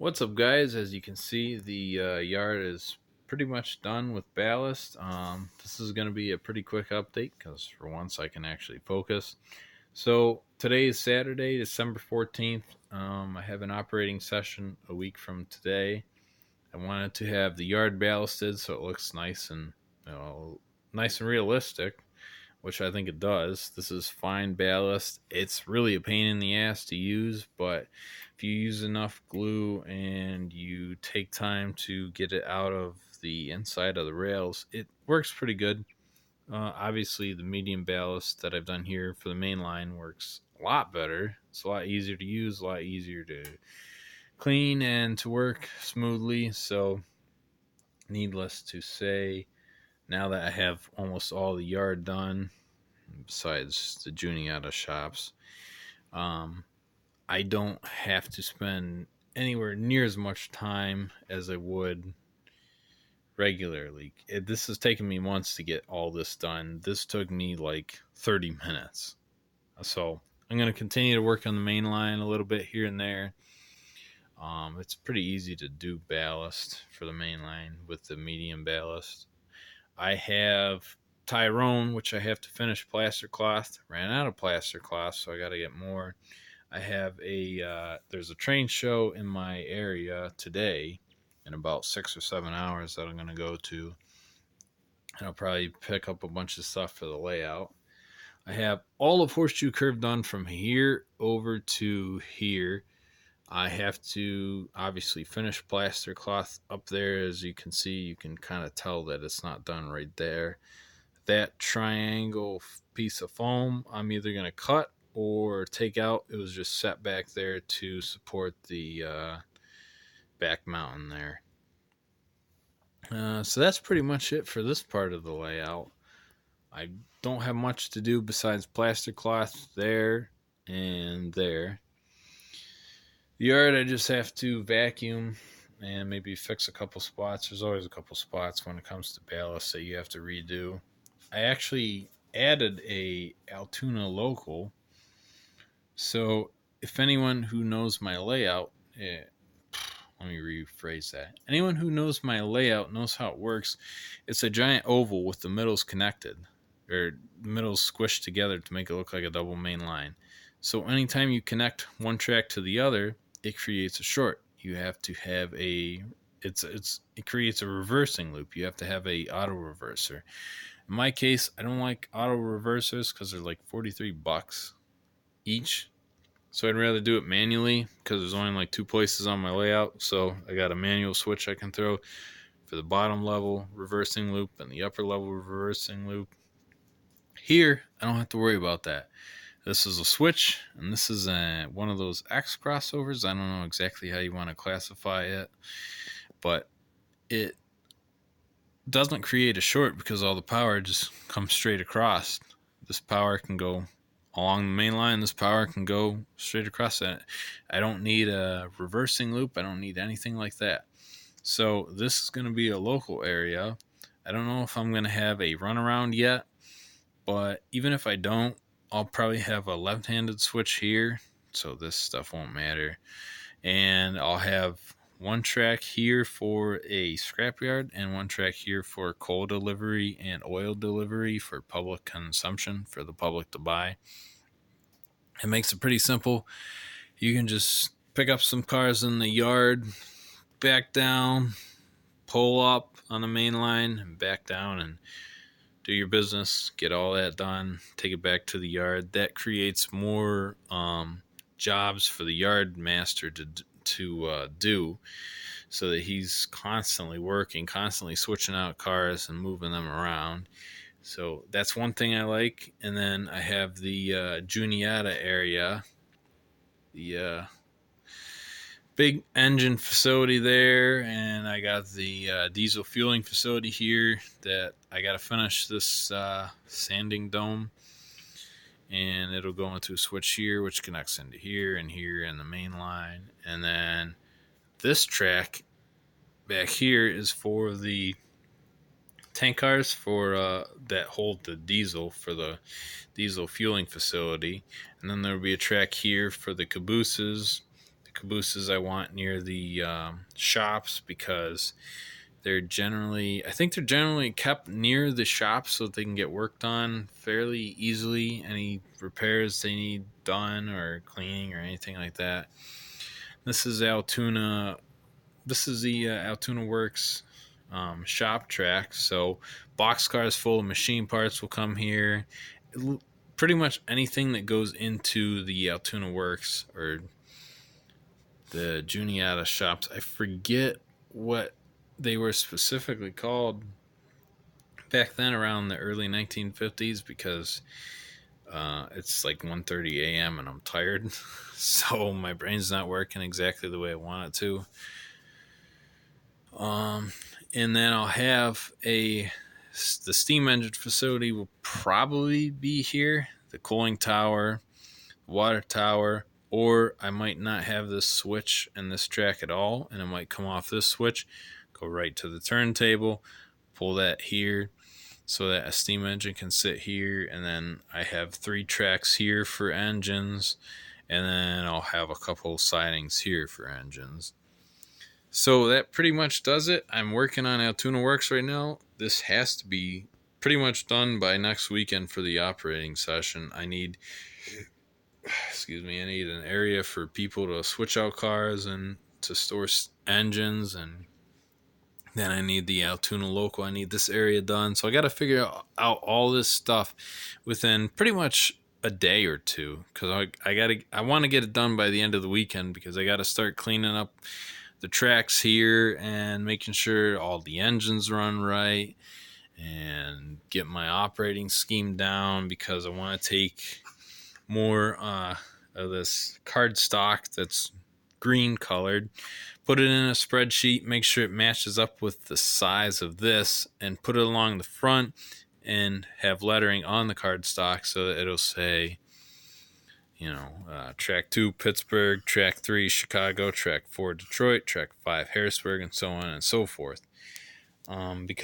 What's up, guys? As you can see, the yard is pretty much done with ballast. This is going to be a pretty quick update because for once I can actually focus. So today is Saturday, December 14th. I have an operating session a week from today. I wanted to have the yard ballasted so it looks nice and nice and realistic, which I think it does. This is fine ballast. It's really a pain in the ass to use, but if you use enough glue and you take time to get it out of the inside of the rails, it works pretty good. Obviously, the medium ballast that I've done here for the main line works a lot better. It's a lot easier to use, a lot easier to clean, and to work smoothly. So, needless to say, now that I have almost all the yard done, besides the Juniata shops, um, I don't have to spend anywhere near as much time as I would regularly. This has taken me months to get all this done. This took me like 30 minutes. So I'm going to continue to work on the main line a little bit here and there. It's pretty easy to do ballast for the main line with the medium ballast. I have Tyrone, which I have to finish plaster cloth. Ran out of plaster cloth, so I got to get more. I have there's a train show in my area today in about 6 or 7 hours that I'm going to go to. And I'll probably pick up a bunch of stuff for the layout. I have all of Horseshoe Curve done from here over to here. I have to obviously finish plaster cloth up there. As you can see, you can kind of tell that it's not done right there. That triangle piece of foam, I'm either going to cut or take out. It was just set back there to support the back mountain there. So that's pretty much it for this part of the layout. I don't have much to do besides plaster cloth there and there. The yard, I just have to vacuum and maybe fix a couple spots. There's always a couple spots when it comes to ballast that you have to redo. I actually added a Altoona Local. So if anyone who knows my layout, let me rephrase that. Anyone who knows my layout knows how it works. It's a giant oval with the middles connected, or the middles squished together to make it look like a double main line. So anytime you connect one track to the other, it creates a short. You have to have it creates a reversing loop. You have to have a auto reverser. In my case, I don't like auto reversers because they're like $43 each. So I'd rather do it manually because there's only like two places on my layout. So I got a manual switch I can throw for the bottom level reversing loop and the upper level reversing loop. Here, I don't have to worry about that. This is a switch, and this is one of those X crossovers. I don't know exactly how you want to classify it, but it doesn't create a short because all the power just comes straight across. This power can go along the main line. This power can go straight across that. I don't need a reversing loop. I don't need anything like that. So this is going to be a local area. I don't know if I'm going to have a runaround yet, but even if I don't, I'll probably have a left-handed switch here, so this stuff won't matter. And I'll have one track here for a scrapyard and one track here for coal delivery and oil delivery for public consumption, for the public to buy. It makes it pretty simple. You can just pick up some cars in the yard, back down, pull up on the main line, and back down and do your business, get all that done, take it back to the yard. That creates more jobs for the yard master to do, so that he's constantly working, constantly switching out cars and moving them around. So that's one thing I like. And then I have the Juniata area, the big engine facility there, and I got the diesel fueling facility here that I got to finish this sanding dome, and it'll go into a switch here which connects into here and here in the main line. And then this track back here is for the tank cars for that hold the diesel for the diesel fueling facility. And then there'll be a track here for the cabooses. cabooses I want near the shops, because I think they're generally kept near the shops so that they can get worked on fairly easily. Any repairs they need done or cleaning or anything like that. This is Altoona. This is the Altoona Works shop track. So boxcars full of machine parts will come here. Pretty much anything that goes into the Altoona Works or the Juniata shops. I forget what they were specifically called back then, around the early 1950s, because it's like 1:30 a.m. and I'm tired, so my brain's not working exactly the way I want it to. And then I'll have the steam engine facility will probably be here, the cooling tower, water tower, or I might not have this switch and this track at all, and it might come off this switch, go right to the turntable, pull that here so that a steam engine can sit here, and then I have 3 tracks here for engines, and then I'll have a couple sidings here for engines. So that pretty much does it. I'm working on Altoona Works right now. This has to be pretty much done by next weekend for the operating session. I need an area for people to switch out cars and to store engines, and then I need the Altoona Local. I need this area done. So I got to figure out all this stuff within pretty much a day or two, because I want to get it done by the end of the weekend, because I got to start cleaning up the tracks here and making sure all the engines run right and get my operating scheme down, because I want to take more of this card stock that's green colored, put it in a spreadsheet, make sure it matches up with the size of this, and put it along the front and have lettering on the card stock so that it'll say, track 2 Pittsburgh, track 3 Chicago, track 4 Detroit, track 5 Harrisburg, and so on and so forth. Because